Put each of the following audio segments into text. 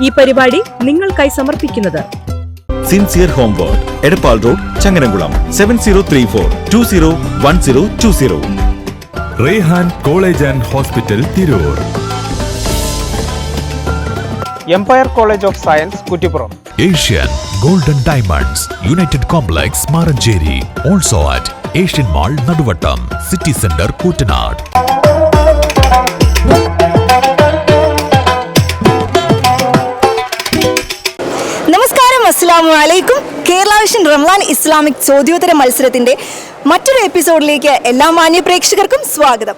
ഈ പരിപാടി നിങ്ങൾക്കായി സമർപ്പിക്കുന്നത് sincere home word, Edappal road, Changaramkulam 7034201020. Rehan college and hospital, Tirur. Empire college of science, Kuttippuram. Asian golden diamonds united complex, Maranchery. Also at Asian mall, Naduvattom, city centre, Koottanad. നമസ്കാരം, അസ്സലാമു അലൈക്കും. Kerala vision Ramadan Islamic ചോദ്യോത്തര മത്സരത്തിന്റെ മറ്റൊരു എപ്പിസോഡിലേക്ക് എല്ലാ മാന്യ പ്രേക്ഷകർക്കും സ്വാഗതം.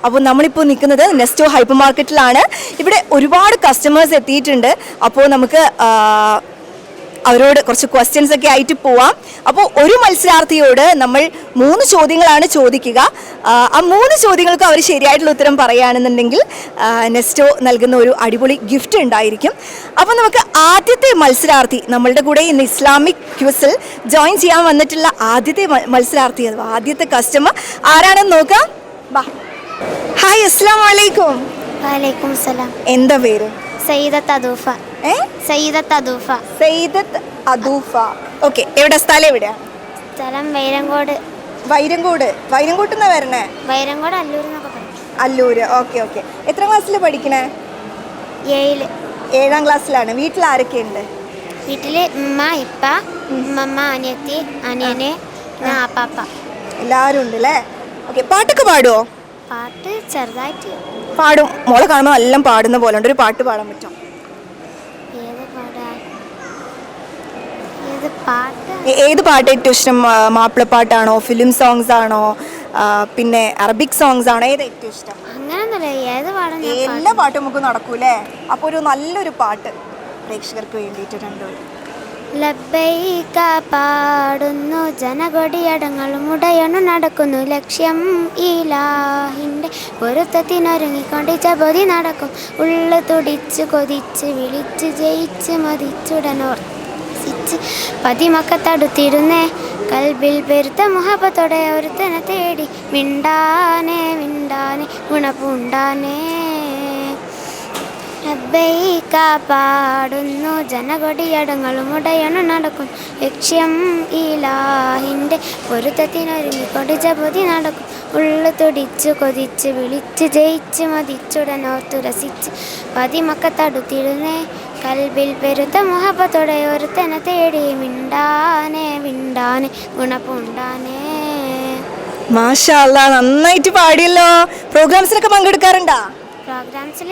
അപ്പോൾ നമ്മളിപ്പോൾ നിൽക്കുന്നത് നെസ്റ്റോ ഹൈപ്പർ മാർക്കറ്റിലാണ്. ഇവിടെ ഒരുപാട് കസ്റ്റമേഴ്സ് എത്തിയിട്ടുണ്ട്. അപ്പോൾ നമുക്ക് അവരോട് കുറച്ച് ക്വസ്റ്റ്യൻസ് ഒക്കെ ആയിട്ട് പോവാം. അപ്പോൾ ഒരു മത്സരാർത്ഥിയോട് നമ്മൾ 3 ചോദ്യങ്ങളാണ് ചോദിക്കുക. ആ 3 ചോദ്യങ്ങൾക്ക് അവർ ശരിയായിട്ടുള്ള ഉത്തരം പറയുകയാണെന്നുണ്ടെങ്കിൽ നെസ്റ്റോ നൽകുന്ന ഒരു അടിപൊളി ഗിഫ്റ്റ് ഉണ്ടായിരിക്കും. അപ്പോൾ നമുക്ക് ആദ്യത്തെ മത്സരാർത്ഥി, നമ്മളുടെ കൂടെ ഇന്ന് ഇസ്ലാമിക് ക്വിസിൽ ജോയിൻ ചെയ്യാൻ വന്നിട്ടുള്ള ആദ്യത്തെ മത്സരാർത്ഥി, ആദ്യത്തെ കസ്റ്റമർ ആരാണെന്ന് നോക്കാം. ബാ. ഹായ്, അസ്സലാമു അലൈക്കും. വലൈക്കും സലാം. എന്താ പേര്? സയ്യിദത്ത് അദൂഫ. സയ്യിദത്ത് അദൂഫ. സയ്യിദത്ത് അദൂഫ. ഓക്കെ, എവിടെ സ്ഥലം? എവിടെയാണ് സ്ഥലം? വൈരങ്കോട്. വൈരങ്കോട്ട് എന്നാ വരണേ? വൈരങ്കോട് അല്ലൂർ എന്നൊക്കെ പറയും. അല്ലൂര്. ഓക്കെ. എത്ര ക്ലാസ്സിൽ പഠിക്കണേ? 7ാം ക്ലാസ്സിലാണ്. വീട്ടിൽ ആരൊക്കെയുണ്ട്? വീട്ടില് ഉമ്മ, ഇപ്പ, ഉമ്മ, അനിയത്തി, അനിയന്, പാപ്പ. എല്ലാവരും ഉണ്ട് അല്ലേ? ഓക്കെ. പാട്ടൊക്കെ പാടുമോ? പാട്ട് ചെറുതായിട്ട് പാടും. മോളെ കാണുമ്പോൾ എല്ലാം പാടുന്ന പോലെ ഉണ്ട്. ഒരു പാട്ട് പാടാൻ പറ്റും? ഏത് പാട്ട് ഏറ്റവും ഇഷ്ടം? മാപ്പിളപ്പാട്ടാണോ, ഫിലിം സോങ്സ് ആണോ, പിന്നെ അറബിക് സോങ്സ് ആണോ? ഏത് ഏറ്റവും ഇഷ്ടം? എല്ലാ പാട്ടും നമുക്ക് നടക്കൂലേ? അപ്പോൾ ഒരു നല്ലൊരു പാട്ട് പ്രേക്ഷകർക്ക് വേണ്ടിയിട്ട് രണ്ടുപേരും. ലബ്ബൈക പാടുന്നു ജനകൊടിയടങ്ങളും ഉടയണു നടക്കുന്നു, ലക്ഷ്യം ഇലാഹിൻ്റെ പൊരുത്തത്തിനൊരുങ്ങിക്കൊണ്ട് ജപതി നടക്കും, ഉള്ളു തുടിച്ച് കൊതിച്ച് വിളിച്ച് ജയിച്ച് മതിച്ചുടനോർച്ച് പതിമക്കത്തടുത്തിരുന്നേ, കൽബിൽ പെരുത്ത മുഹബത്തോടെ ഒരുത്തനെ തേടി മിണ്ടാനേ ഗുണപൂണ്ടാനേ. ലബ്ബൈക പാടുന്നു ജനകൊടിയടങ്ങളും ഉടയണു നടക്കും, ലക്ഷ്യം ഇലാഹിൻ്റെ പൊരുത്തത്തിനൊരുങ്ങിക്കൊണ്ട് ജപതി നടക്കും, ഉള്ളു തുടിച്ച് കൊതിച്ച് വിളിച്ച് ജയിച്ച് മതിച്ചുടനോർത്തു രസിച്ച് പതിമക്കത്തടുത്തിരുന്നേ, കൽബിൽ പെരുത്ത മുഹബത്തോടെ ഒരുത്തനെ തേടി മിണ്ടാനേ ഗുണപൂണ്ടാനേ. മാഷാ അല്ലാ, നന്നായിട്ട് പാടിയല്ലോ. പ്രോഗ്രാംസിലൊക്കെ പങ്കെടുക്കാറുണ്ടോ? പ്രോഗ്രാംസിൽ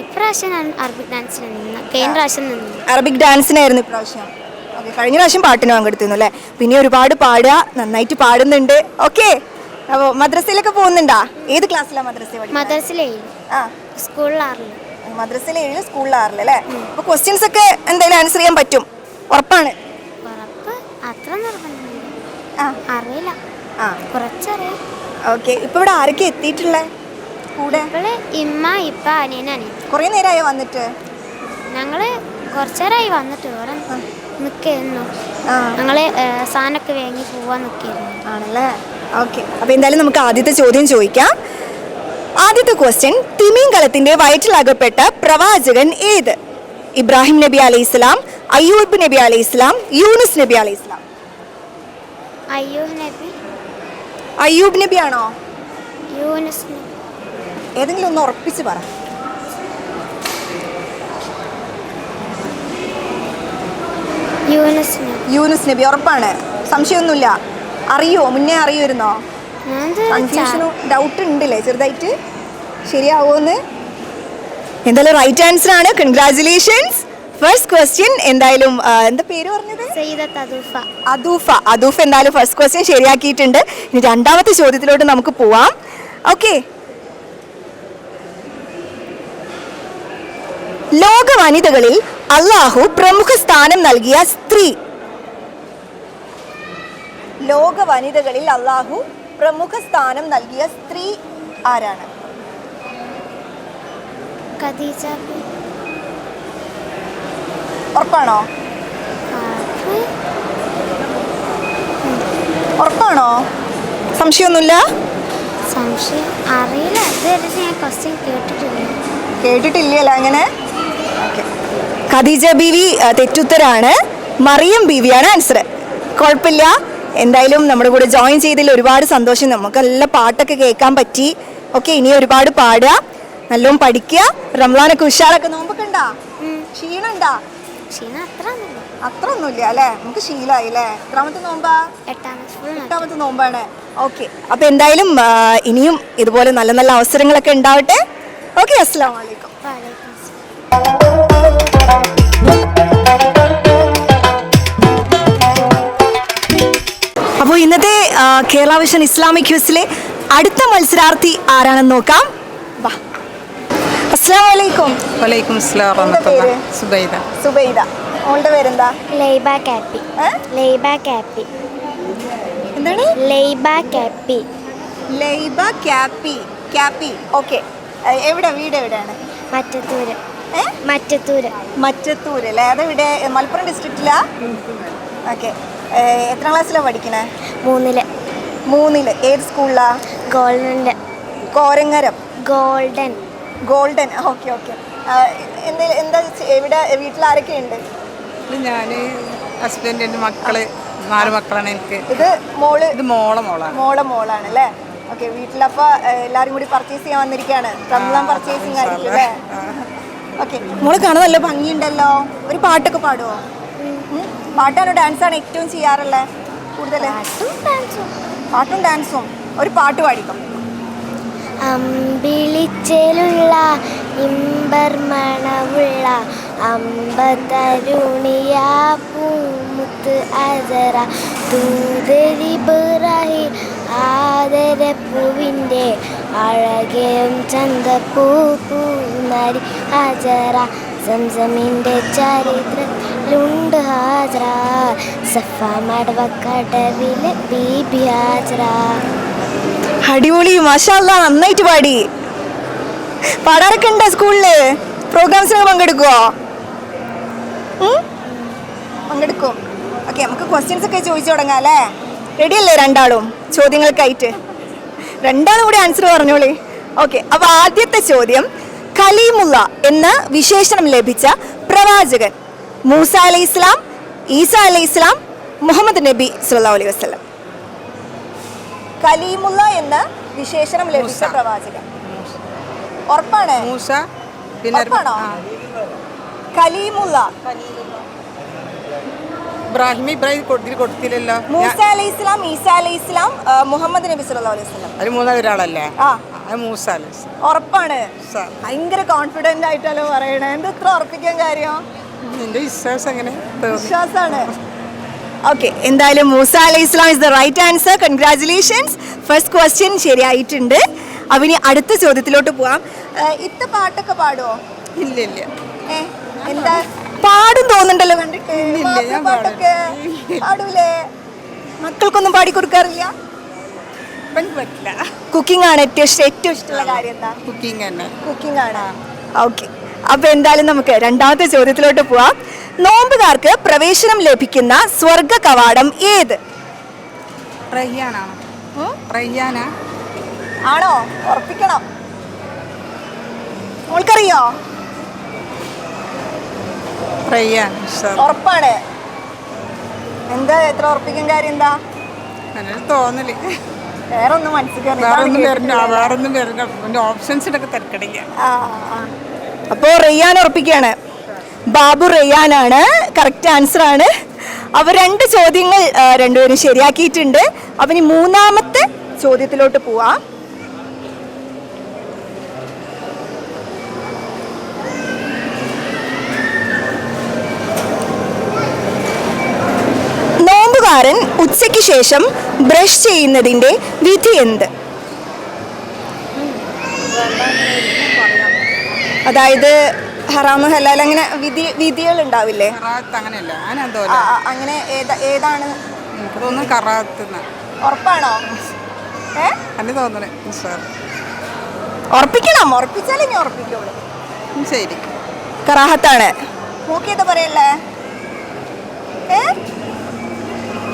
ഇപ്രാവശ്യം അറബിക് ഡാൻസിന് നിന്ന്, കഴിഞ്ഞ പ്രാവശ്യം നിന്ന് അറബിക് ഡാൻസിനായിരുന്നു ഇപ്രാവശ്യം. ഓക്കെ, കഴിഞ്ഞ പ്രാവശ്യം പാട്ടിന് പങ്കെടുത്തിരുന്നു അല്ലേ? പിന്നെ ഒരുപാട് പാടുക, നന്നായിട്ട് പാടുന്നുണ്ട്. ഓക്കെ. അപ്പോൾ മദ്രസയിലൊക്കെ പോകുന്നുണ്ടോ? ഏത് ക്ലാസ്സിലാണ് മദ്രസയിൽ? മദ്രസയിൽ 7, സ്കൂളിൽ 6. മദ്രസയിൽ 7, സ്കൂളിൽ 6 അല്ലേ? അപ്പോൾ ക്വസ്റ്റ്യൻസ് ഒക്കെ എന്തായാലും ആൻസർ ചെയ്യാൻ പറ്റും, ഉറപ്പാണ്? ഉറപ്പ്. അത്ര നിർബന്ധമില്ല, അറിയില്ല, കുറച്ചറിയാം. ഓക്കെ. ഇപ്പോൾ ഇവിടെ ആരൊക്കെ എത്തിയിട്ടുള്ളത് കൂടെ? ഇമ്മ, ഇപ്പ, അനിയൻ, അനിയത്തി. കുറേ നേരമായോ വന്നിട്ട്? ഞങ്ങള് കുറച്ചേരമായി വന്നിട്ട്. ഇവിടെ നിൽക്കുന്നു, ഞങ്ങള് സാധനമൊക്കെ വാങ്ങി പോവാൻ നിൽക്കായിരുന്നു. ആണല്ലേ? ഓക്കെ. അപ്പോൾ എന്തായാലും നമുക്ക് ആദ്യത്തെ ചോദ്യം ചോദിക്കാം. ആദ്യത്തെ ക്വസ്റ്റ്യൻ, തിമിംഗലത്തിന്റെ വയറ്റിലകപ്പെട്ട പ്രവാചകൻ ഏത്? ഇബ്രാഹിം നബി അലൈഹിസ്സലാം, അയ്യൂബ് നബി അലൈഹിസ്സലാം, യൂനുസ് നബി അലൈഹിസ്സലാം? അയ്യൂബ് നബി ആണോ? യൂനുസ് നബി. ഏതെങ്കിലും ഒന്ന് ഉറപ്പിച്ച് പറ. യൂനുസ് നബി ഉറപ്പാണ്? സംശയമൊന്നുമില്ല? അറിയോ? മുന്നേ അറിയുമായിരുന്നോ? കൺഫ്യൂഷനും ഡൗട്ട് ഉണ്ടല്ലേ ചെറുതായിട്ട്? ശരിയാവോന്ന്? എന്തായാലും റൈറ്റ് ആൻസർ ആണ്. കൺഗ്രാറ്റുലേഷൻസ്. ഫസ്റ്റ് ക്വസ്റ്റ്യൻ എന്തായാലും എന്താ പേര് പറഞ്ഞത്? അദൂഫ. എന്തായാലും ഫസ്റ്റ് ക്വസ്റ്റ്യൻ ശരിയാക്കിയിട്ടുണ്ട്. ഇനി രണ്ടാമത്തെ ചോദ്യത്തിലോട്ട് നമുക്ക് പോവാം. ഓക്കെ. ലോക വനിതകളിൽ അള്ളാഹു പ്രമുഖ സ്ഥാനം നൽകിയ സ്ത്രീ? ലോക വനിതകളിൽ അള്ളാഹു പ്രമുഖ സ്ഥാനം നൽകിയ സ്ത്രീ ആരാണ്? ഖദീജ. ഉറപ്പാണോ? ഉറപ്പാണോ? സംശയമൊന്നുമില്ല? സംശയം അറിയില്ല, ഇതുവരെ ഞാൻ ക്വസ്റ്റ്യൻ കേട്ടിട്ടില്ലല്ലോ അങ്ങനെ. ഖദീജ ബീവി തെറ്റുത്തരാണ്, മറിയം ബീവിയാണ് ആൻസർ. കുഴപ്പമില്ല, എന്തായാലും നമ്മുടെ കൂടെ ജോയിൻ ചെയ്തതിൽ ഒരുപാട് സന്തോഷം. നമുക്ക് നല്ല പാട്ടൊക്കെ കേൾക്കാൻ പറ്റി. ഓക്കെ, ഇനി ഒരുപാട് പാടുക, നല്ലോണം പഠിക്കുക. റംസാനൊക്കെ ഉഷാറൊക്കെ. നോമ്പൊക്കെ ഉണ്ടാ? ക്ഷീണുണ്ടാ? ക്ഷീണം അത്ര ഒന്നുമില്ല അല്ലേ? നമുക്ക് ശീലമായി അല്ലേ? എത്രാമത്തെ നോമ്പാ? 8ാമത്തെ നോമ്പാണ്. ഓക്കെ, അപ്പൊ എന്തായാലും ഇനിയും ഇതുപോലെ നല്ല നല്ല അവസരങ്ങളൊക്കെ ഉണ്ടാവട്ടെ. ഓക്കെ, അസ്സലാമു അലൈക്കും. അപ്പോൾ ഇന്നത്തെ കേരള വിഷൻ ഇസ്ലാമിക് ക്യൂസിലെ അടുത്ത മത്സരാർത്ഥി ആരാണെന്ന് നോക്കാം. വാ. അസ്സലാമു അലൈക്കും. വലൈക്കും അസ്സലാം പേര്? സുബൈദ. സുബൈദ. മോളുടെ പേരെന്താ? ലൈബ കാപ്പി. ലൈബ കാപ്പി. എന്താണ്? ലൈബ കാപ്പി. ലൈബ കാപ്പി. കാപ്പി. ഓക്കെ, എവിടെ വീട്? എവിടെയാണ്? മറ്റത്തൂര്. മറ്റത്തൂര്. മറ്റത്തൂര് അല്ലേ? അതെവിടെ? മലപ്പുറം ഡിസ്ട്രിക്റ്റിലാ? ഓക്കെ, എത്രാം ക്ലാസ്സിലാണ് പഠിക്കണേ? 3. ഏത് സ്കൂളിലാ? Golden. Korangaram. Golden. Golden. Okay okay. എന്താ എവിടെ? വീട്ടിൽ ആരൊക്കെ ഉണ്ട്? ഞാൻ ഹസ്ബൻഡ്, എൻ്റെ മക്കള്, 4 മക്കളാണ് എനിക്ക്. ഇത് മോള്? ഇത് മോളാണ്. മോളാണ് അല്ലേ? ഓക്കെ, വീട്ടിലപ്പോ എല്ലാരും കൂടി പർച്ചേസ് ചെയ്യാൻ വന്നിരിക്കുകയാണ്. റംസാൻ പർച്ചേസിങ് ആയിരിക്കും അല്ലേ? ഓക്കെ, മോള് കാണാൻ നല്ല ഭംഗിയുണ്ടല്ലോ. ഒരു പാട്ടൊക്കെ പാടുവോ? പാട്ടാണോ ഡാൻസാണോ ഏറ്റവും ചെയ്യാറുള്ളത് കൂടുതൽ? പാട്ടും ഡാൻസും. ഒരു പാട്ട് പാടിക്കോ. അമ്പിളിച്ചേലുള്ള ഇമ്പർമണവുള്ള അമ്പതരുണിയ പൂമുത്ത് അജറ ദൂതരിബറാഹി ആദരപ്പൂവിൻ്റെ അഴകയും ചന്തപ്പൂ പൂനരി അജറ സംസമിൻ്റെ ചരിത്രത്തിലുണ്ട് ഹാജറ സഫ മടവക്കടവിലെ ബീബി ഹാജറ. അടിപൊളി, മാഷാ അല്ലാഹ്, നന്നായിട്ട് പാടി. പാടാറൊക്കെ ഉണ്ടോ സ്കൂളില്? പ്രോഗ്രാംസിനൊക്കെ പങ്കെടുക്കുമോ? പങ്കെടുക്കും. ഓക്കെ, നമുക്ക് ക്വസ്റ്റ്യൻസ് ഒക്കെ ചോദിച്ചു തുടങ്ങാം അല്ലേ? റെഡി അല്ലേ രണ്ടാളും ചോദ്യങ്ങൾക്കായിട്ട്? രണ്ടാളും കൂടി ആൻസർ പറഞ്ഞോളി. ഓക്കെ, അപ്പൊ ആദ്യത്തെ ചോദ്യം, ഖലീമുള്ള എന്ന വിശേഷണം ലഭിച്ച പ്രവാചകൻ മൂസ അലൈഹി ഇസ്ലാം, ഈസ അലൈഹി ഇസ്ലാം, മുഹമ്മദ് നബി സല്ലല്ലാഹു അലൈഹി വസല്ലം. ഖലീമുള്ള എന്ന വിശേഷണം ലഭിച്ച പ്രവാചകൻ. ഉറപ്പാണ്? മൂസ. പിന്നെ ഉറപ്പാണോ? ഖലീമുള്ള. ഇബ്രാഹിം കൊടുത്തില്ലല്ലോ. മൂസ അലൈഹി ഇസ്ലാം, ഈസ അലൈഹി ഇസ്ലാം, മുഹമ്മദ് നബി സല്ലല്ലാഹു അലൈഹി വസല്ലം. അതിൽ 3 ഒരാളല്ലേ? ആ, മൂസ അലൈഹി ഇസ്ലാം. ഉറപ്പാണ്? ഭയങ്കര കോൺഫിഡന്റ് ആയിട്ടല്ലോ പറയണേ. എന്താ ഇത്ര ഉറപ്പിക്കാൻ കാര്യം? നിന്റെ വിശ്വാസം എങ്ങനെ? വിശ്വാസാണ്. ഓക്കെ, എന്തായാലും മൂസ അലൈഹി ഇസ്ലാം is the right answer. Congratulations, first question ശരിയായിട്ടുണ്ട്. അപ്പൊ ഇനി അടുത്ത ചോദ്യത്തിലോട്ട് പോവാം. ഇത്ത പാട്ടൊക്കെ പാടുവോ? ഇല്ല. എന്താ പാടും തോന്നുന്നുണ്ടല്ലോ കണ്ടിട്ട്. പാട്ടൊക്കെ പാടൂലേ? മക്കൾക്കൊന്നും പാടി കൊടുക്കാറില്ല? പറ്റില്ല. കുക്കിംഗ് ആണ് ഏറ്റവും ഇഷ്ടമുള്ള കാര്യം. എന്താ? കുക്കിംഗ് തന്നെ. കുക്കിംഗ് ആണ്. ഓക്കെ, അപ്പൊ എന്തായാലും നമുക്ക് രണ്ടാമത്തെ ചോദ്യത്തിലോട്ട് പോവാം. നോമ്പുകാർക്ക് പ്രവേശനം ലഭിക്കുന്ന സ്വർഗ കവാടം ഏത്? റയ്യാനാ? ആണോ? ഉറപ്പിക്കണം. മോൾക്കറിയോ? ഉറപ്പാണ്? എന്താ എത്ര ഉറപ്പിക്കാൻ കാര്യം? എന്താ തോന്നല്? വേറെ ഒന്നും മനസ്സിലാക്കി. അപ്പോ റയ്യാൻ ഉറപ്പിക്കുകയാണ്. ബാബു റയ്യാനാണ് കറക്റ്റ് ആൻസർ ആണ്. അപ്പോൾ 2 ചോദ്യങ്ങൾ രണ്ടുപേരും ശരിയാക്കിയിട്ടുണ്ട്. അപ്പം ഇനി മൂന്നാമത്തെ ചോദ്യത്തിലോട്ട് പോവാം. നോമ്പുകാരൻ ഉച്ചയ്ക്ക് ശേഷം ബ്രഷ് ചെയ്യുന്നതിൻ്റെ വിധി എന്ത്? അതായത് ഹറാമ് ഹലാൽ അങ്ങനെ വിധികൾ ഉണ്ടാവില്ലേ? അങ്ങനെ ഏതാണ്? ഉറപ്പാണോ? ഉറപ്പിക്കണം. ഉറപ്പിച്ചാലേ ഞാൻ ഉറപ്പിക്കുള്ളൂ. ശരി, കറാഹത്താണ്. നോക്കിയത് പറയല്ലേ?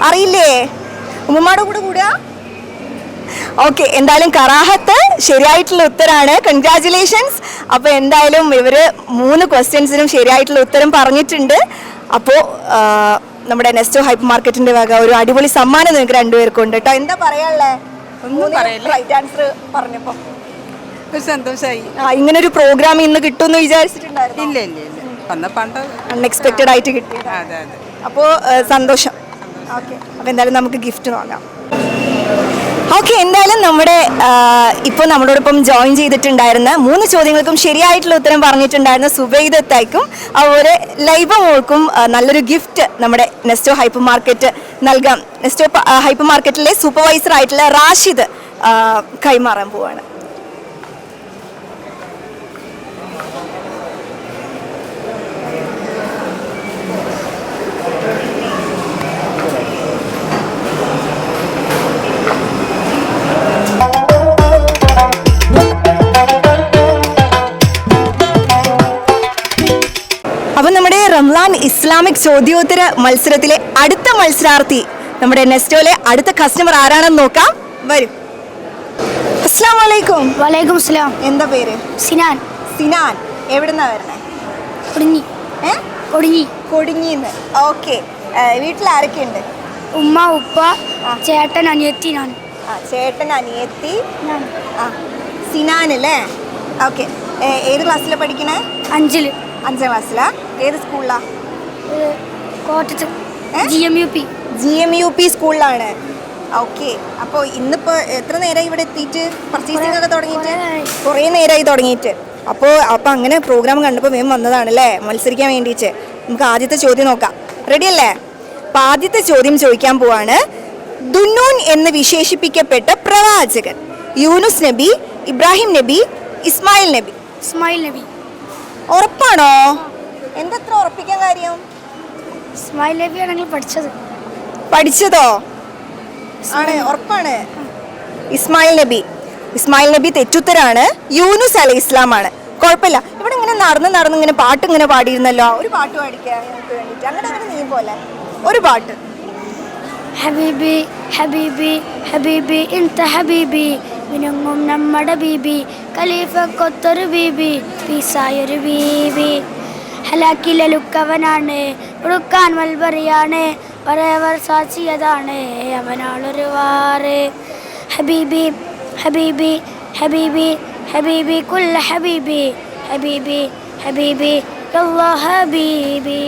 അറിയില്ലേ? ഉമ്മമാടെ കൂടെ കൂടുക. ഓക്കെ, എന്തായാലും കറാഹത്ത് ശരിയായിട്ടുള്ള ഉത്തരാണ്. കൺഗ്രാറ്റുലേഷൻസ്. അപ്പോൾ എന്തായാലും ഇവര് 3 ക്വസ്റ്റ്യൻസിനും ശരിയായിട്ടുള്ള ഉത്തരം പറഞ്ഞിട്ടുണ്ട്. അപ്പോൾ നമ്മുടെ നെസ്റ്റോ ഹൈപ്പർ മാർക്കറ്റിന്റെ വക ഒരു അടിപൊളി സമ്മാനം നിങ്ങൾക്ക് രണ്ടുപേർക്കുണ്ട് കേട്ടോ. എന്താ പറയാനുള്ളേ? റൈറ്റ് ആൻസർ പറഞ്ഞപ്പോ ഒരു സന്തോഷമായി. ഇങ്ങനെ ഒരു പ്രോഗ്രാം ഇന്ന് കിട്ടുമെന്ന് വിചാരിച്ചിട്ടുണ്ടായിരുന്നു? ഇല്ല ഇല്ല ഇല്ല, വന്ന പണ്ട് അൺഎക്സ്പെക്റ്റഡ് ആയിട്ട് കിട്ടി. അതെ അതെ. അപ്പോൾ സന്തോഷം. ഓക്കെ, അപ്പോൾ എന്തായാലും നമുക്ക് ഗിഫ്റ്റ് നോക്കാം. ഓക്കെ, എന്തായാലും നമ്മുടെ ഇപ്പോൾ നമ്മളോടൊപ്പം ജോയിൻ ചെയ്തിട്ടുണ്ടായിരുന്ന 3 ചോദ്യങ്ങൾക്കും ശരിയായിട്ടുള്ള ഉത്തരം പറഞ്ഞിട്ടുണ്ടായിരുന്ന സുബൈദത്തായിക്കും അതുപോലെ ലൈബ മോൾക്കും നല്ലൊരു ഗിഫ്റ്റ് നമ്മുടെ നെസ്റ്റോ ഹൈപ്പർ മാർക്കറ്റ് നൽകാം. നെസ്റ്റോ ഹൈപ്പർ മാർക്കറ്റിലെ സൂപ്പർവൈസർ ആയിട്ടുള്ള റാഷിദ് കൈമാറാൻ പോവാണ്. അപ്പൊ നമ്മുടെ റംലാൻ ഇസ്ലാമിക് ചോദ്യോത്തര മത്സരത്തിലെ അടുത്ത മത്സരാർത്ഥി, നമ്മുടെ നെസ്റ്റോയിലെ അടുത്ത കസ്റ്റമർ ആരാണെന്ന് നോക്കാം. വരും. അസ്സലാമു അലൈക്കും. വലൈക്കും അസ്സലാം. എന്താ പേര്? സിനാൻ. സിനാൻ. എവിടുന്നാ വരണേ? കൊടിഞ്ഞി. കൊടിഞ്ഞി. കൊടിഞ്ഞിന്ന്. ഓക്കെ, വീട്ടിൽ ആരൊക്കെയുണ്ട്? ഉമ്മ, ഉപ്പ, ചേട്ടൻ, അനിയത്തി, ഞാൻ. ചേട്ടൻ, അനിയത്തി. സിനാൻ അല്ലേ? ഓക്കെ, ഏത് ക്ലാസ്സിലാണ് പഠിക്കണേ? 5ൽ. 5ാം ക്ലാസ്സിലാ? ഏത് സ്കൂളിലാ? കോട്ടത്ത് GMUP സ്കൂളിലാണ്. ഓക്കെ, അപ്പോൾ ഇന്നിപ്പോൾ എത്ര നേരമായി ഇവിടെ എത്തിയിട്ട് പർച്ചേസിംഗ് ഒക്കെ തുടങ്ങിയിട്ട്? കുറേ നേരമായി തുടങ്ങിയിട്ട്. അപ്പോൾ അങ്ങനെ പ്രോഗ്രാം കണ്ടപ്പോൾ വേഗം വന്നതാണ് അല്ലേ മത്സരിക്കാൻ വേണ്ടിയിട്ട്. നമുക്ക് ആദ്യത്തെ ചോദ്യം നോക്കാം. റെഡി അല്ലേ? അപ്പം ആദ്യത്തെ ചോദ്യം ചോദിക്കാൻ പോവാണ്. ദുന്നൂൻ എന്ന് വിശേഷിപ്പിക്കപ്പെട്ട പ്രവാചകൻ യൂനുസ് നബി, ഇബ്രാഹിം നബി, ഇസ്മായിൽ നബി? ഇസ്മായിൽ നബി. ഉറപ്പാണോ? എന്തത്ര ഉറപ്പിക്കാൻ കാര്യം? ഇസ്മായിൽ നബിയാണ് ഞങ്ങൾ പഠിച്ചതോ? ആണ്, ഉറപ്പാണ്. ഇസ്മായിൽ നബി തെറ്റുത്തരാണ്. യൂനുസ് അലൈഹി ഇസ്ലാമാണ്. കുഴപ്പമില്ല. ഇവിടെ ഇങ്ങനെ നടന്ന് ഇങ്ങനെ പാട്ട് ഇങ്ങനെ പാടിയിരുന്നല്ലോ. ഒരു പാട്ട് പാടിക്കാൻ ഞങ്ങൾക്ക് വേണ്ടിയിട്ട്. അങ്ങനെ നീ പോലെ ഒരു പാട്ട്. ഹബീബി ഹബീബി ഹബീബി ഇൻത ഹബീബി മിനുങ്ങും നമ്മുടെ ബീബി ഖലീഫ കൊത്തൊരു ബീബി പീസായൊരു ബീബി ഹലാക്കിലെ ലുക്കവനാണ് ഉടുക്കാൻ മൽബറിയാണ് വരവർ സാക്ഷിയതാണ് അവനാളൊരു വാറ് ഹബീബി ഹബീബി ഹബീബി ഹബീബി കുല്ല ഹബീബി ഹബീബി ഹബീബി ഹബീബി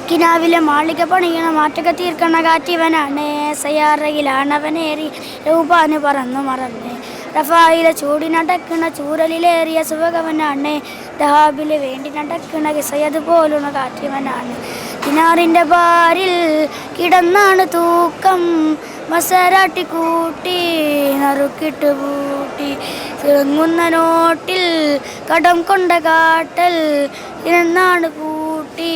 കിനാവിലെ മാളിക പണിയണ മാറ്റക തീർക്കണ കാറ്റിവനാണ് സയാറയിലാണവനേറി രൂപാന് പറന്നു മറന്ന് റഫായിലെ ചൂടി നടക്കണ ചൂരലിലേറിയ സുവകവനാണ് ദഹാബില് വേണ്ടി നടക്കണ കിസയത് പോലുണ കാറ്റിവനാണ് കിനാറിൻ്റെ പാരിൽ കിടന്നാണ് തൂക്കം മസരാട്ടി കൂട്ടി നറുക്കിട്ട് പൂട്ടി തിളങ്ങുന്ന നോട്ടിൽ കടം കൊണ്ട കാട്ടൽ തിരന്നാണ് പൂട്ടി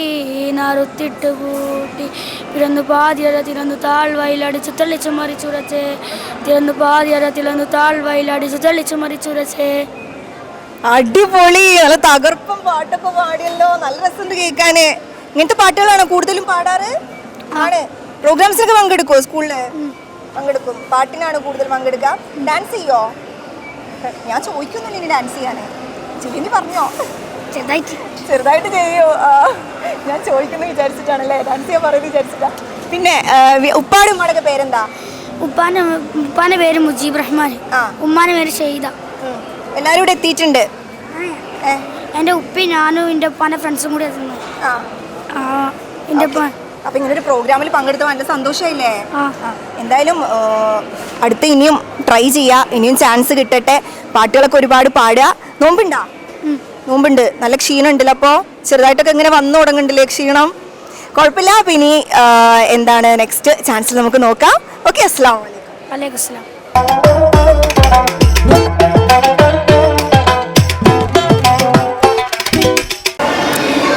നറുത്തിട്ട് പൂട്ടി പിറന്നു പാതിയര തിരന്നു താഴ്വയിലടിച്ചു തെളിച്ചു മറിച്ചുരച്ചേ തിരന്നു പാതിയര തിരന്നു താഴ്വയിലടിച്ചു തെളിച്ചു മറിച്ചുരച്ചേ. അടിപൊളി, നല്ല തകർപ്പം പാട്ടൊക്കെ പാടിയല്ലോ. നല്ല രസമുണ്ട് കേൾക്കാന്. ഇങ്ങനത്തെ പാട്ടുകളാണോ കൂടുതലും പാടാറ്? ആണ്. പ്രോഗ്രാംസിനൊക്കെ പങ്കെടുക്കുമോ? സ്കൂളില് പങ്കെടുക്കും. പാട്ടിനാണ് കൂടുതൽ പങ്കെടുക്കുക. ഡാൻസ് ചെയ്യോ? ഞാൻ ചോദിക്കുന്നില്ല ഇനി ഡാൻസ് ചെയ്യാനേ. ചെയ്യുന്നു പറഞ്ഞോ? ചെറുതായിട്ട് ചെയ്യോ? ഞാൻ ചോദിക്കുന്നു വിചാരിച്ചിട്ടാണല്ലേ ഡാൻസ് ചെയ്യാൻ പറയുന്നത് വിചാരിച്ചിട്ടാ. പിന്നെ ഉപ്പാടും ഉമ്മാടൊക്കെ പേരെന്താ? ഉപ്പാന്റെ പേര് മുജീബ് റഹ്മാൻ, ഉമ്മാന്റെ പേര് ഷെയ്ദ. എല്ലാരും ഇവിടെ എത്തിയിട്ടുണ്ട്. എൻ്റെ ഉപ്പി ഞാനും എൻ്റെ ഉപ്പാന്റെ ഫ്രണ്ട്സും കൂടി എത്തുന്നു. അപ്പൊ ഇങ്ങനൊരു പ്രോഗ്രാമിൽ പങ്കെടുത്ത നല്ല സന്തോഷമായില്ലേ? എന്തായാലും അടുത്ത ഇനിയും ട്രൈ ചെയ്യാ, ഇനിയും ചാൻസ് കിട്ടട്ടെ. പാട്ടുകളൊക്കെ ഒരുപാട് പാടുക. നോമ്പുണ്ടാ? നോമ്പുണ്ട്. നല്ല ക്ഷീണം ഉണ്ടല്ലോ. അപ്പോൾ ചെറുതായിട്ടൊക്കെ ഇങ്ങനെ വന്നു തുടങ്ങുന്നുണ്ടല്ലേ ക്ഷീണം? കുഴപ്പമില്ല. അപ്പൊ ഇനി എന്താണ് നെക്സ്റ്റ് ചാൻസിൽ നമുക്ക് നോക്കാം. ഓക്കെ, അസ്സലാമു അലൈക്കും. വലൈക്കും അസ്സലാം.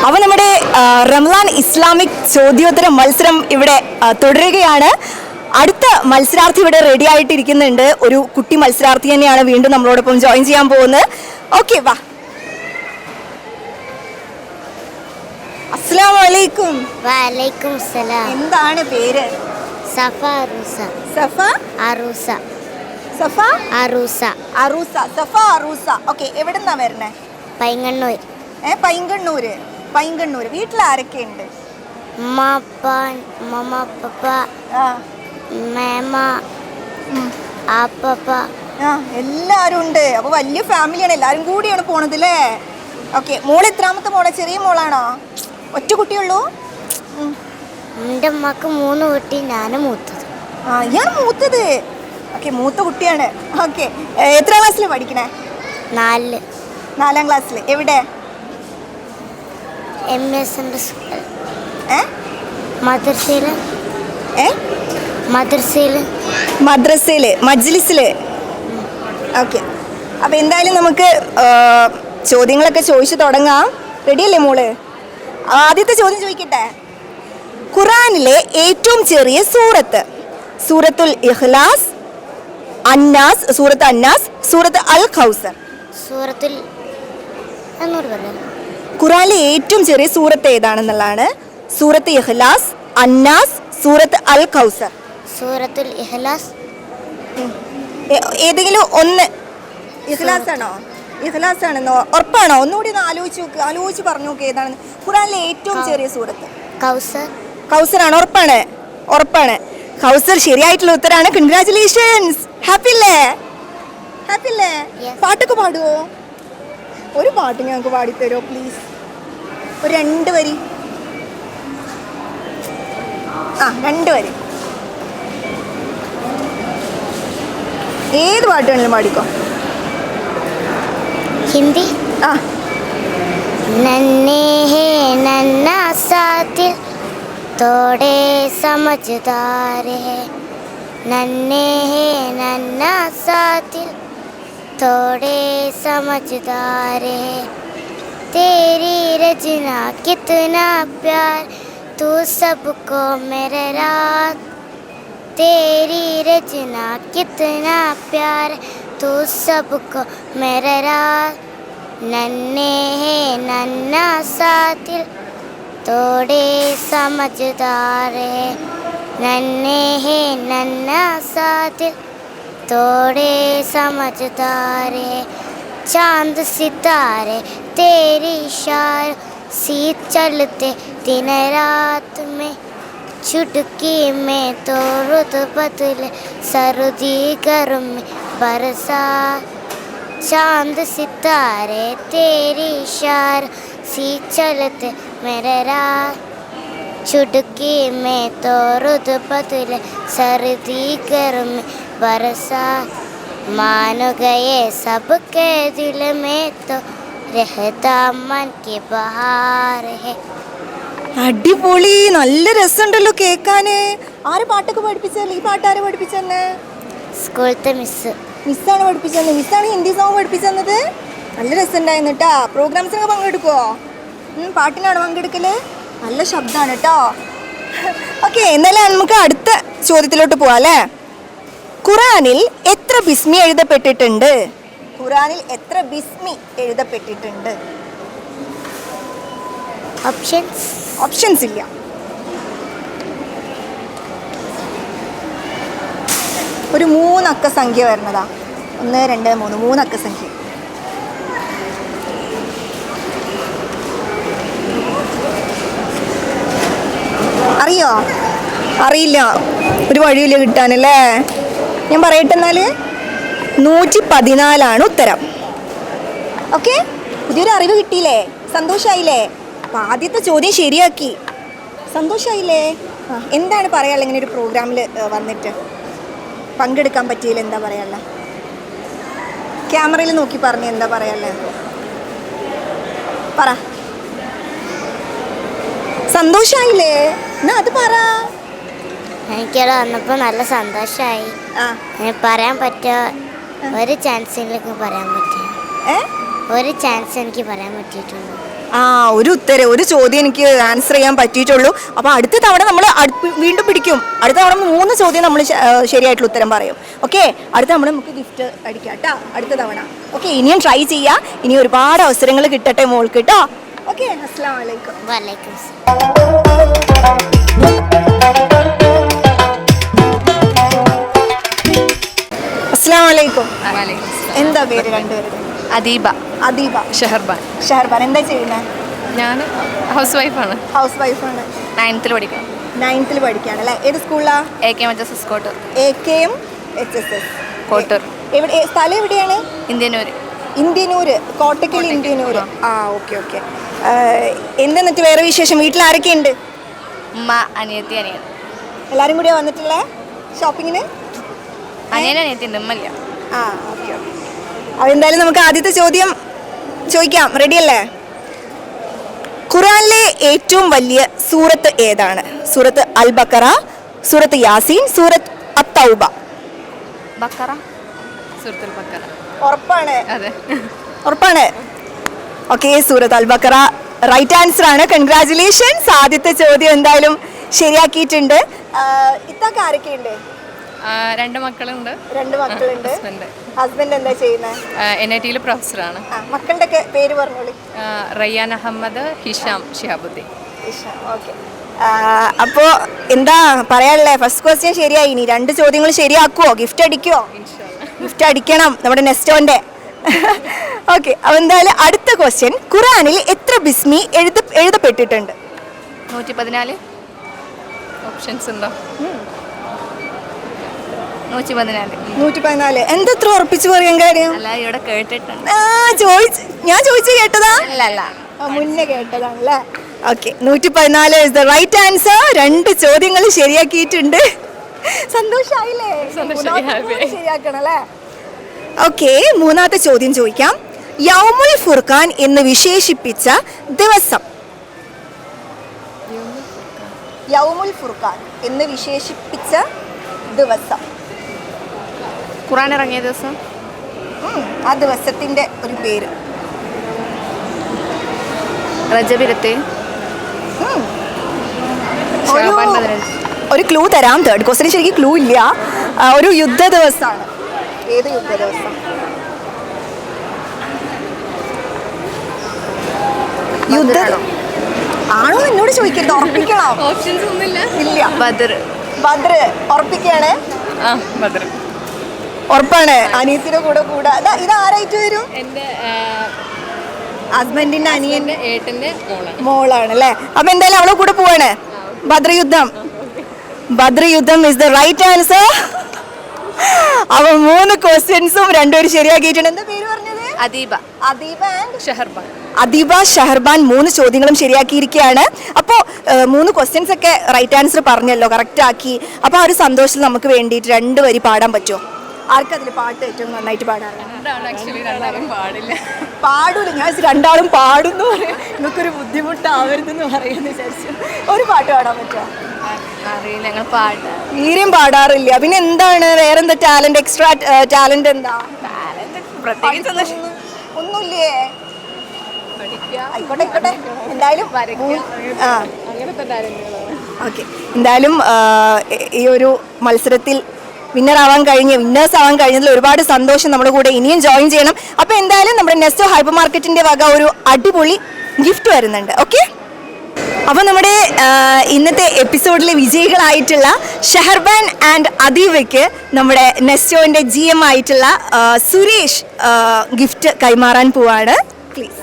അപ്പൊ നമ്മുടെ റംലാൻ ഇസ്ലാമിക് ചോദ്യോത്തര മത്സരം ഇവിടെ തുടരുകയാണ്. അടുത്ത മത്സരാർത്ഥി ഇവിടെ റെഡി ആയിട്ടിരിക്കുന്നുണ്ട്. ഒരു കുട്ടി മത്സരാർത്ഥി തന്നെയാണ് വീണ്ടും നമ്മളോടൊപ്പം ജോയിൻ ചെയ്യാൻ പോകുന്നത്. ഓക്കെ, വാ. അസ്സലാമു അലൈക്കും. വലൈക്കും സലാം. എന്താണ് പേര്? സഫ അറൂസ. സഫ അറൂസ. സഫ അറൂസ അറൂസ. സഫ അറൂസ. ഓക്കെ, എവിടുന്നാ വരണേ? പൈങ്ങണ്ണൂർ. പൈങ്കണ്ണൂര്. പൈങ്കണ്ണൂര്. വീട്ടിൽ ആരൊക്കെ ഉണ്ട്? ഉമ്മ പപ്പ ആ മേമ ആപ്പപ്പ. ആ എല്ലാരും ഉണ്ട്. അപ്പൊ വലിയ ഫാമിലിയാണ്, എല്ലാരും കൂടിയാണ് പോണത് അല്ലേ? ഓക്കെ, മോള് എത്രാമത്തെ മോളെ? ചെറിയ മോളാണോ? ഒറ്റ കുട്ടിയുള്ളൂ? എൻ്റെ അമ്മക്ക് 3 കുട്ടി, ഞാനും മൂത്തത്. ആ, ഇയാണ് മൂത്തത്. ഓക്കെ, മൂത്ത കുട്ടിയാണ്. ഓക്കെ, എത്രാം ക്ലാസ്സിൽ പഠിക്കണേ? 4. 4ാം ക്ലാസ്സിൽ. എവിടെ? MS school. ഏ മദ്രസയില്. ഏ മദ്രസയില്. മദ്രസയില്, മജ്ലിസില്. ഓക്കെ, അപ്പൊ എന്തായാലും നമുക്ക് ചോദ്യങ്ങളൊക്കെ ചോദിച്ചു തുടങ്ങാം. റെഡിയല്ലേ മോള്? ആദ്യത്തെ ചോദ്യം ചോദിക്കട്ടെ. ഖുറാനിലെ ഏറ്റവും ചെറിയ സൂറത്ത്? സൂറത്തുൽ ഇഖ്ലാസ്, അന്നാസ്, സൂറത്ത് അന്നാസ്, സൂറത്ത് അൽ ഖൗസർ. സൂറത്തുൽ എന്നോട് പറയാം. ഖുറാനിലെ ഏറ്റവും ചെറിയ സൂറത്ത് ഏതാണെന്നുള്ളതാണ്. സൂറത്ത് ഇഖ്ലാസ്, അന്നാസ്, സൂറത്ത് അൽ ഖൗസർ. സൂറത്തുൽ ഇഖ്ലാസ്. ഏതെങ്കിലും ഒന്ന്. ഇഖ്ലാസ് ആണോ? ഇഖ്ലാസ് ആണെന്നോ? ഉറപ്പാണോ? ഒന്നുകൂടി ഒന്ന് ആലോചിച്ച് പറഞ്ഞു നോക്ക് ഏതാണെന്ന്. ഖുറാനിലെ ഏറ്റവും ചെറിയ സൂറത്ത് കൗസർ. കൗസർ ആണ്. ഉറപ്പാണ്? ഉറപ്പാണ്. കൗസർ ശരിയായിട്ടുള്ള ഉത്തരാണ്. കൺഗ്രാറ്റുലേഷൻസ്. ഹാപ്പി അല്ലേ? ഹാപ്പി അല്ലേ? പാട്ടൊക്കെ പാടുവോ? ഒരു പാട്ട് ഞങ്ങൾക്ക് പാടിത്തരുമോ പ്ലീസ്? ഒരു 2 വരി. ആ, 2 വരി. ഏത് പാട്ട് വേണമെങ്കിലും പാടിക്കോ. ഹിന്ദി. ആ, नन्हे हैं नन्ना साथिल थोड़े समझदार है. नन्हे हैं नन्ना साथिल थोड़े समझदार है. तेरी रचना कितना प्यार तू सबको मेरे रात. तेरी रचना कितना प्यार तू सबको मेरे रात. नन्हे हैं नन्ना साथिल थोड़े समझदार है. नन्हे हैं नन्ना साथिल थोड़े समझदार है. चांद सितारे तेरी इशार सी चलते दिन रात में. चुटकी में तो रुत बदले सर्दी गर्मी बरसात. चांद सितारे तेरी इशार सी चलते मेरे रात. चुटकी में तो रुत बदले सर्दी गर्मी बरसात. मान गए सबके दिल में तो रहता मन की बहार है. അടിപൊളി. നല്ല രസമുണ്ടല്ലോ കേൾക്കാന്. ആര് പാട്ടൊക്കെ പഠിപ്പിച്ചല്ലേ? ഈ പാട്ട് ആര് പഠിപ്പിച്ചെന്നെ? സ്കൂളത്തെ മിസ്. മിസ്സാണ് പഠിപ്പിച്ചത്. മിസ്സാണ് ഹിന്ദി സോങ് പഠിപ്പിച്ചത്. നല്ല രസമുണ്ടായിരുന്നു കേട്ടോ. പ്രോഗ്രാംസിനൊക്കെ പങ്കെടുക്കുമോ? പാട്ടിനാണ് പങ്കെടുക്കല്? നല്ല ശബ്ദമാണ് കേട്ടോ. ഓക്കെ, എന്നാലും നമുക്ക് അടുത്ത ചോദ്യത്തിലോട്ട് പോവാം അല്ലേ? ഖുറാനിൽ എത്ര ബിസ്മി എഴുതപ്പെട്ടിട്ടുണ്ട്? ഖുറാനിൽ എത്ര ബിസ്മി എഴുതപ്പെട്ടിട്ടുണ്ട്? ഓപ്ഷൻസ് ഇല്ല. ഒരു 3 അക്ക സംഖ്യ വരുന്നതാ. 1 2 3 3 അക്ക സംഖ്യ. അറിയോ? അറിയില്ല. ഒരു വഴിയില്ല കിട്ടാനല്ലേ? ഞാൻ പറയട്ടെ എന്നാല്. 114 ഉത്തരം. ഓക്കെ, പുതിയൊരു അറിവ് കിട്ടിയില്ലേ? സന്തോഷായില്ലേ? അപ്പം ആദ്യത്തെ ചോദ്യം ശരിയാക്കി. സന്തോഷായില്ലേ? എന്താണ് പറയാനുള്ളത് ഇങ്ങനെ ഒരു പ്രോഗ്രാമിൽ വന്നിട്ട് പങ്കെടുക്കാൻ പറ്റിയില്ല? എന്താ പറയാനുള്ള? ക്യാമറയിൽ നോക്കി പറഞ്ഞ് എന്താ പറയാനുള്ളത്? പറ. സന്തോഷായില്ലേ? എന്നാ അത് പറ. എനിക്കവിടെ വന്നപ്പോൾ നല്ല സന്തോഷമായി. പറയാൻ പറ്റുമോ? ഒരു ചാൻസ് എനിക്ക് പറയാൻ പറ്റിയ ഒരു ചാൻസ് എനിക്ക് പറയാൻ പറ്റിയിട്ടുണ്ട്. ഒരു ചോദ്യം എനിക്ക് ആൻസർ ചെയ്യാൻ പറ്റിയിട്ടുള്ളൂ. അപ്പോൾ അടുത്ത തവണ നമ്മൾ വീണ്ടും പിടിക്കും. അടുത്ത തവണ 3 ചോദ്യം നമ്മൾ ശരിയായിട്ടുള്ള ഉത്തരം പറയും. ഓക്കെ, അടുത്ത തവണ നമുക്ക് ഗിഫ്റ്റ് അടിക്കാം കേട്ടോ. അടുത്ത തവണ ഓക്കെ, ഇനിയും ട്രൈ ചെയ്യാം. ഇനി ഒരുപാട് അവസരങ്ങൾ കിട്ടട്ടെ മോൾക്ക് കേട്ടോ. ഓക്കെ, അസ്സലാമു അലൈക്കും. വലൈക്കും. അസ്സലാമു അലൈക്കും. എന്താ പേര് രണ്ടുപേരും? അദീബ. അദീബ. ഷെഹർബാൻ. ഷെഹർബാൻ. എന്താ ചെയ്യുന്നത്? ഞാൻ ഹൗസ് വൈഫാണ്. ഹൗസ് വൈഫാണ്. 9th പഠിക്കണം. 9th പഠിക്കുകയാണ് അല്ലേ? ഏത് സ്കൂളിലാണ്? AKMHSS കോട്ടൂർ. AKMHSS കോട്ടൂർ. എവിടെ സ്ഥലം എവിടെയാണ്? ഇന്ത്യനൂര്. ഇന്ത്യനൂര്, കോട്ടക്കൽ ഇന്ത്യനൂര്. ആ ഓക്കെ ഓക്കെ. എന്നിട്ട് വേറെ വിശേഷം? വീട്ടിൽ ആരൊക്കെ ഉണ്ട്? ഉമ്മ, അനിയത്തി, അനിയൻ. എല്ലാവരും കൂടിയാണ് വന്നിട്ടുള്ളത് ഷോപ്പിങ്ങിന്? അനിയൻ അനിയത്തി ഉണ്ട്, ഉമ്മല്ല. ആ ഓക്കെ ഓക്കെ. അപ്പോൾ എന്തായാലും നമുക്ക് ആദ്യത്തെ ചോദ്യം ചോദിക്കാം. റെഡിയല്ലേ? ഖുർആനിലെ ഏറ്റവും വലിയ സൂറത്ത് ഏതാണ്? സൂറത്ത് അൽ ബക്കറ, സൂറത്ത് യാസീൻ, സൂറത്ത് അത്തൗബ. ബക്കറ. സൂറത്തുൽ ബക്കറ. ഉറപ്പാണ്? അതെ. ഉറപ്പാണ്. ഓക്കെ, സൂറത്ത് അൽ ബക്കറ റൈറ്റ് ആൻസർ ആണ്. കൺഗ്രാറ്റുലേഷൻസ്. ആദ്യത്തെ ചോദ്യം എന്തായാലും ശരിയാക്കിയിട്ടുണ്ട്. ഇത്താക്ക് ആരൊക്കെയുണ്ട്? 2 മക്കളുണ്ട്. 2 മക്കളുണ്ട്. ഹസ്ബൻഡ് എന്താ ചെയ്യുന്നത്? NIT പ്രൊഫസറാണ്. മക്കളുടെ ഒക്കെ പേര് പറഞ്ഞോളൂ. റയ്യാൻ അഹമ്മദ്, ഹിഷാം ഷിഹാബുദ്ദീൻ. ഓക്കെ. അപ്പോ എന്താ പറയാനുള്ളത്? ഫസ്റ്റ് ക്വസ്റ്റ്യൻ ശരിയായി. ഇനി 2 ചോദ്യങ്ങൾ ശരിയാക്കുവോ? ഗിഫ്റ്റ് അടിക്കുവോ? ഗിഫ്റ്റ് അടിക്കണം നമ്മുടെ നെസ്റ്റോന്റെ. ഓക്കെ, അപ്പോൾ എന്തായാലും അടുത്ത ക്വസ്റ്റ്യൻ. ഖുർആനിൽ എത്ര ബിസ്മി എഴുതപ്പെട്ടിട്ടുണ്ട്? 114. ഓപ്ഷൻസ് ഉണ്ടോ? 114. 114. എന്തെത്ര ഉറപ്പിച്ചു പറയാൻ കാര്യം? അല്ല, ഇവിടെ കേട്ടിട്ടുണ്ട്. ഞാൻ ചോദിച്ചു കേട്ടതാ? അല്ല, മുന്നേ കേട്ടതാണല്ലേ? Okay, 114 is the right answer. 2 ചോദ്യങ്ങൾ ശരിയാക്കിയിട്ടുണ്ട്. സന്തോഷായില്ലേ? ശരിയാക്കണം അല്ലേ? ഓക്കെ, മൂന്നാമത്തെ ചോദ്യം ചോദിക്കാം. യൗമുൽ ഫുർഖാൻ എന്ന് വിശേഷിപ്പിച്ച ദിവസം? യൗമുൽ ഫുർഖാൻ എന്ന് വിശേഷിപ്പിച്ച ദിവസം? ഖുർആൻ ഇറങ്ങിയ ദിവസം. ആ ദിവസത്തിന്റെ ഒരു പേര്? റജബിലത്തെ. ഒരു ക്ലൂ തരാം. 3rd ക്വസ്റ്റ്യൻ ശരിക്കും ക്ലൂ ഇല്ല. ഒരു യുദ്ധ ദിവസമാണ്. ഏത് യുദ്ധ ദിവസം? യുദ്ധ ആണോ എന്നോട് ചോദിക്കരുത്, ഉറപ്പിക്കണം. ഓപ്ഷൻസ് ഒന്നുമില്ല. ഇല്ല. ബദർ. ബദർ ഉറപ്പിക്കാണ്? ബദർ ഉറപ്പാണ്. അനിയത്തിന്റെ കൂടെ കൂടാ. ഇത് ആരായിട്ട് വരും? എൻ്റെ ഹസ്ബൻഡിന്റെ അനിയന്റെ ഏട്ടൻ്റെ മോളാണ് അല്ലേ? അപ്പൊ എന്തായാലും അവളെ കൂടെ പോവാണ്. ബദർ യുദ്ധം. ബദർ യുദ്ധം ഇസ് ദ റൈറ്റ് ആൻസർ. അവ 3 ക്വസ്റ്റ്യൻസും 2 പേര് ശരിയാക്കിയിട്ടുണ്ട്. എന്താ പേര് പറഞ്ഞത്? അദീബ. അദീബ ആൻഡ് ഷെഹർബാൻ. അദീബ ഷെഹർബാൻ 3 ചോദ്യങ്ങളും ശരിയാക്കിയിരിക്കുകയാണ്. അപ്പോൾ 3 ക്വസ്റ്റ്യൻസ് ഒക്കെ റൈറ്റ് ആൻസർ പറഞ്ഞല്ലോ, കറക്റ്റ് ആക്കി. അപ്പോൾ ആ ഒരു സന്തോഷത്തിൽ നമുക്ക് വേണ്ടിയിട്ട് 2 വരി പാടാൻ പറ്റുമോ? ആർക്കതിൽ പാട്ട് ഏറ്റവും നന്നായിട്ട് പാടാറുണ്ട്? പാടില്ല. പാടൂല. ഞാൻ 2 പാടുന്നു പറയും. നിങ്ങൾക്കൊരു ബുദ്ധിമുട്ടാവരുതെന്ന് പറയുമെന്ന് വിചാരിച്ചു. ഒരു പാട്ട് പാടാൻ പറ്റുമോ? അറിയില്ല, ഞങ്ങൾ പാട്ട് തീരെയും പാടാറില്ല. പിന്നെ എന്താണ് വേറെന്താ ടാലന്റ്? എക്സ്ട്രാ ടാലന്റ് എന്താ? പ്രത്യേകിച്ച് ഒന്നുമില്ലേ? ആയിക്കോട്ടെ ആയിക്കോട്ടെ. എന്തായാലും ഓക്കെ, എന്തായാലും ഈ ഒരു മത്സരത്തിൽ വിന്നേഴ്സ് ആവാൻ കഴിഞ്ഞതിൽ ഒരുപാട് സന്തോഷം. നമ്മുടെ കൂടെ ഇനിയും ജോയിൻ ചെയ്യണം. അപ്പോൾ എന്തായാലും നമ്മുടെ നെസ്റ്റോ ഹൈപ്പർ മാർക്കറ്റിന്റെ വക ഒരു അടിപൊളി ഗിഫ്റ്റ് വരുന്നുണ്ട്. ഓക്കെ, അപ്പോൾ നമ്മുടെ ഇന്നത്തെ എപ്പിസോഡിലെ വിജയികളായിട്ടുള്ള ഷെഹർബാൻ ആൻഡ് അദീബയ്ക്ക് നമ്മുടെ നെസ്റ്റോന്റെ GM ആയിട്ടുള്ള സുരേഷ് ഗിഫ്റ്റ് കൈമാറാൻ പോവാണ്. പ്ലീസ്.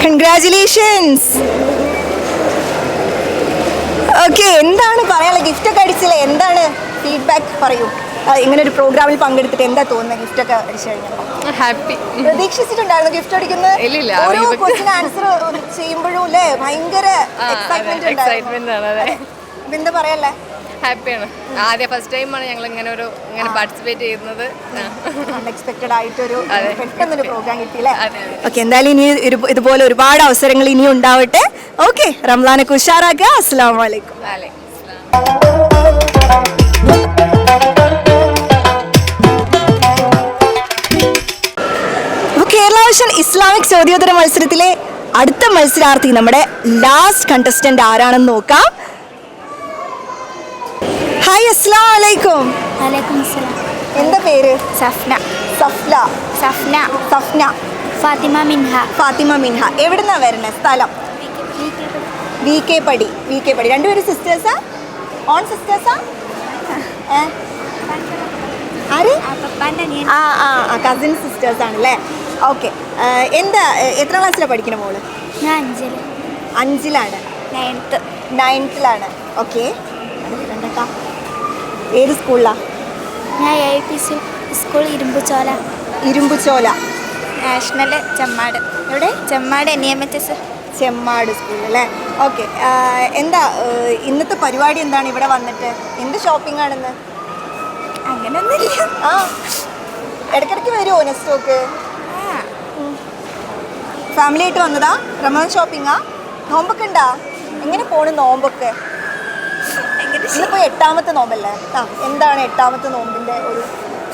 കൺഗ്രാറ്റുലേഷൻസ്. ഓക്കെ, എന്താണ് പറയാനുള്ളത്? ഗിഫ്റ്റ് ഒക്കെ അടിച്ചില്ലേ? എന്താണ് ഫീഡ്ബാക്ക്? പറയൂ. ഇങ്ങനെ ഒരു പ്രോഗ്രാമിൽ പങ്കെടുത്തിട്ട് എന്താ തോന്നുന്നത്? ഗിഫ്റ്റ് ഒക്കെ അടിച്ചു കഴിഞ്ഞാൽ ഹാപ്പി. പ്രതീക്ഷിച്ചിട്ടുണ്ടായിരുന്നു ഗിഫ്റ്റ് അടിക്കുന്നത്? ഓരോ ക്വസ്റ്റ്യൻ ആൻസർ ചെയ്യുമ്പോഴും അല്ലേ ഭയങ്കര എക്സൈറ്റ്മെന്റ് ഉണ്ടായിരുന്നു. എന്താ പറയല്ലേ? ഹാപ്പിയാണ്. ആദ്യം ഫസ്റ്റ് ടൈമാണ് ഞങ്ങൾ ഇങ്ങനെ പാർട്ടിസിപ്പേറ്റ് ചെയ്യുന്നത്. അൺഎക്സ്പെക്റ്റഡ് ആയിട്ടൊരു പെട്ടെന്നൊരു പ്രോഗ്രാം കിട്ടിയില്ലേ? ഓക്കെ, എന്തായാലും ഇനി ഇതുപോലെ ഒരുപാട് അവസരങ്ങൾ ഇനി ഉണ്ടാവട്ടെ. ഓക്കെ, റംലാനൊക്കെ ഉഷാറാക്കുക. അസ്സലാമു അലൈക്കും. കേരള വിഷൻ ഇസ്ലാമിക് ചോദ്യോത്തര മത്സരത്തിലെ അടുത്ത മത്സരാർത്ഥി, നമ്മുടെ ലാസ്റ്റ് കണ്ടസ്റ്റന്റ് ആരാണെന്ന് നോക്കാം. ഹായ്, അസ്സലാമു അലൈക്കും. വലൈക്കും അസ്സലാം. എന്താ പേര്? സഫ്ന. സഫ്ല. സഫ്ന. സഫ്ന. ഫാത്തിമ മിൻഹ. ഫാത്തിമ മിൻഹ. എവിടുന്നാ വരുന്നത്? സ്ഥലം? വി കെ പടി. രണ്ടുപേരും സിസ്റ്റേഴ്സാ? ഓൺ സിസ്റ്റേഴ്സാ? ആര്? കസിൻ സിസ്റ്റേഴ്സ് ആണല്ലേ. ഓക്കെ. എന്താ എത്ര ക്ലാസ്സിലാണ് പഠിക്കുന്ന മോള്? ഞാൻ 5ലാണ്. 9th-ലാണ്. ഓക്കെ. ഏത് സ്കൂളിലാണ്? ഞാൻ AIPC school Irumbuchola. Irumbuchola. National Chemmad. എവിടെ? ചെമ്മാട് NMHS. ചെമ്മാട് സ്കൂൾ അല്ലേ. ഓക്കെ. എന്താ ഇന്നത്തെ പരിപാടി എന്താണ് ഇവിടെ വന്നിട്ട്? എന്ത് ഷോപ്പിംഗ് ആണെന്ന്? അങ്ങനെയൊന്നുമില്ല. ആ, ഇടയ്ക്കിടയ്ക്ക് വരുമോ നെസ്റ്റോക്ക്? ഫാമിലി ആയിട്ട് വന്നതാ? റമദാൻ ഷോപ്പിംഗാ? നോമ്പൊക്കെ ഉണ്ടാ? എങ്ങനെ പോണു നോമ്പൊക്കെ? ഇന്നിപ്പോൾ 8ാമത്തെ നോമ്പല്ലേ? എന്താണ് 8ാമത്തെ നോമ്പിൻ്റെ ഒരു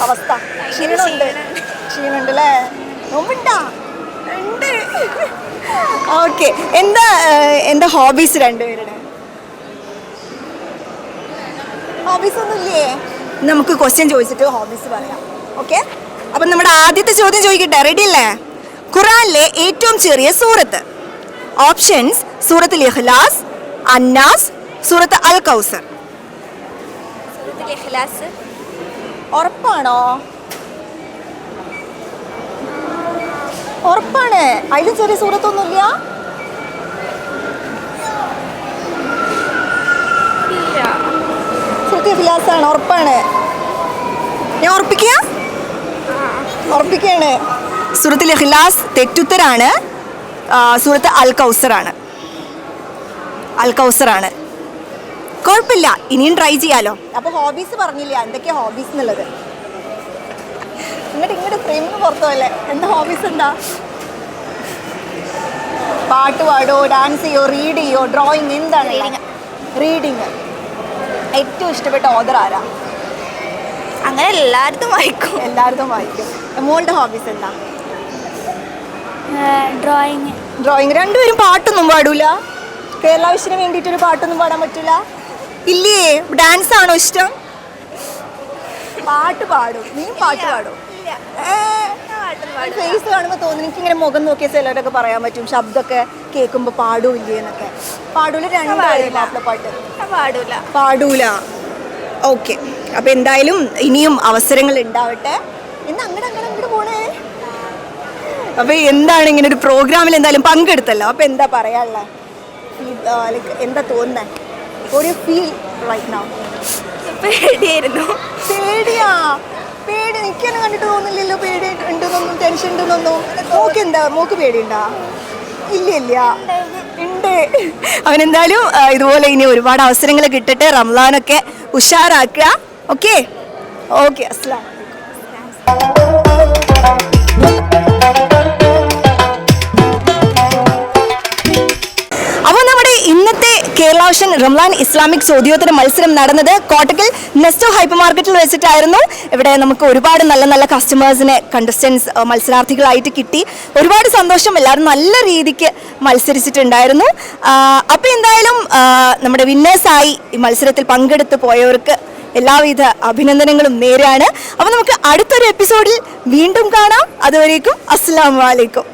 അവസ്ഥ? ക്ഷീണുണ്ട് അല്ലേ? നോമ്പുണ്ടാ? ഉണ്ട്. ഓക്കെ. എന്താ ഹോബീസ് രണ്ടുപേരുടെ? ഹോബീസ് ഒന്നുമില്ലേ? നമുക്ക് ക്വസ്റ്റ്യൻ ചോദിച്ചിട്ട് ഹോബീസ് പറയാം. ഓക്കെ. അപ്പം നമ്മുടെ ആദ്യത്തെ ചോദ്യം ചോദിക്കട്ടെ? റെഡി അല്ലേ? ഖുറാനിലെ ഏറ്റവും ചെറിയ സൂറത്ത്? ഓപ്ഷൻസ്: സൂറത്തുൽ ഇഖ്ലാസ്, അന്നാസ്, സൂറത്ത് അൽ കൗസർ. ഉറപ്പാണോ? ഉറപ്പാണ്? അതിലും ചെറിയ സൂറത്തൊന്നുമില്ല? സൂറത്തുൽ ഇഖ്ലാസ് ആണ്. ഉറപ്പാണ്? ഞാൻ ഉറപ്പിക്കുകയാണ്. സൂറത്തുൽ ഇഖ്ലാസ് തെറ്റുത്തരാണ്. സൂറത്ത് അൽ കൗസറാണ്. കുഴപ്പമില്ല, ഇനിയും ട്രൈ ചെയ്യാലോ. അപ്പോൾ ഹോബീസ് പറഞ്ഞില്ല, എന്തൊക്കെയാ ഹോബീസ് എന്നുള്ളത്? ഇങ്ങോട്ട് ഫ്രെയിമിന് പുറത്തുമല്ലേ? എന്താ ഹോബീസ്? എന്താ? പാട്ട് പാടോ, ഡാൻസ് ചെയ്യോ, റീഡ് ചെയ്യോ, ഡ്രോയിങ്? എന്താണ്? റീഡിങ്. ഏറ്റവും ഇഷ്ടപ്പെട്ട ഓഥർ ആരാ? അങ്ങനെ എല്ലായിടത്തും വായിക്കും. മോളുടെ ഹോബീസ് എന്താ? ഡ്രോയിങ്. രണ്ടുപേരും പാട്ടൊന്നും പാടൂല? കേരള വിഷന് വേണ്ടിയിട്ടൊരു പാട്ടൊന്നും പാടാൻ പറ്റൂല? ഇല്ലേ? ഡാൻസ് ആണോ ഇഷ്ടം? പാട്ട് പാടും. നീ പാട്ട് പാടും? ഫേസ് കാണുമ്പോൾ തോന്നുന്നു, എനിക്കിങ്ങനെ മുഖം നോക്കിയ ചിലരൊക്കെ പറയാൻ പറ്റും ശബ്ദമൊക്കെ കേൾക്കുമ്പോൾ പാടൂല്ലേ എന്നൊക്കെ. പാടൂല? രണ്ടായിരം മാപ്പിളപ്പാട്ട് പാടൂല. ഓക്കെ. അപ്പം എന്തായാലും ഇനിയും അവസരങ്ങൾ ഉണ്ടാവട്ടെ. അങ്ങോട്ട് പോണേ. അപ്പം എന്താണ് ഇങ്ങനെ ഒരു പ്രോഗ്രാമിൽ എന്തായാലും പങ്കെടുത്തല്ലോ, അപ്പം എന്താ പറയാനുള്ളത്? എന്താ തോന്നുന്നത്? ഒരു ഫീൽ റൈറ്റ് നൗ? പേടിയായിരുന്നു. പേടി എനിക്കെന്നെ കണ്ടിട്ട് തോന്നില്ലല്ലോ പേടി ഉണ്ടെന്നൊന്നും, ടെൻഷൻ ഉണ്ടെന്നൊന്നും. മോക്ക് പേടിയുണ്ടാ? ഇല്ല. ഉണ്ട്. അവനെന്തായാലും ഇതുപോലെ ഇനി ഒരുപാട് അവസരങ്ങൾ കിട്ടട്ടെ. റംസാനൊക്കെ ഉഷാറാക്കുക. ഓക്കെ. അസ്സലാമു അപ്പോൾ നമ്മുടെ ഇന്നത്തെ കേരള വിഷൻ റംസാൻ ഇസ്ലാമിക് ചോദ്യോത്തര മത്സരം നടന്നത് കോട്ടക്കൽ നെസ്റ്റോ ഹൈപ്പർ മാർക്കറ്റിൽ വെച്ചിട്ടായിരുന്നു. ഇവിടെ നമുക്ക് ഒരുപാട് നല്ല കസ്റ്റമേഴ്സിനെ, കണ്ടസ്റ്റൻസ്, മത്സരാർത്ഥികളായിട്ട് കിട്ടി. ഒരുപാട് സന്തോഷം. എല്ലാവരും നല്ല രീതിക്ക് മത്സരിച്ചിട്ടുണ്ടായിരുന്നു. അപ്പോൾ എന്തായാലും നമ്മുടെ വിന്നേഴ്സായി ഈ മത്സരത്തിൽ പങ്കെടുത്ത് പോയവർക്ക് എല്ലാവിധ അഭിനന്ദനങ്ങളും നേരാണ്. അപ്പോൾ നമുക്ക് അടുത്തൊരു എപ്പിസോഡിൽ വീണ്ടും കാണാം. അതുവരേക്കും അസ്സലാമു അലൈക്കും.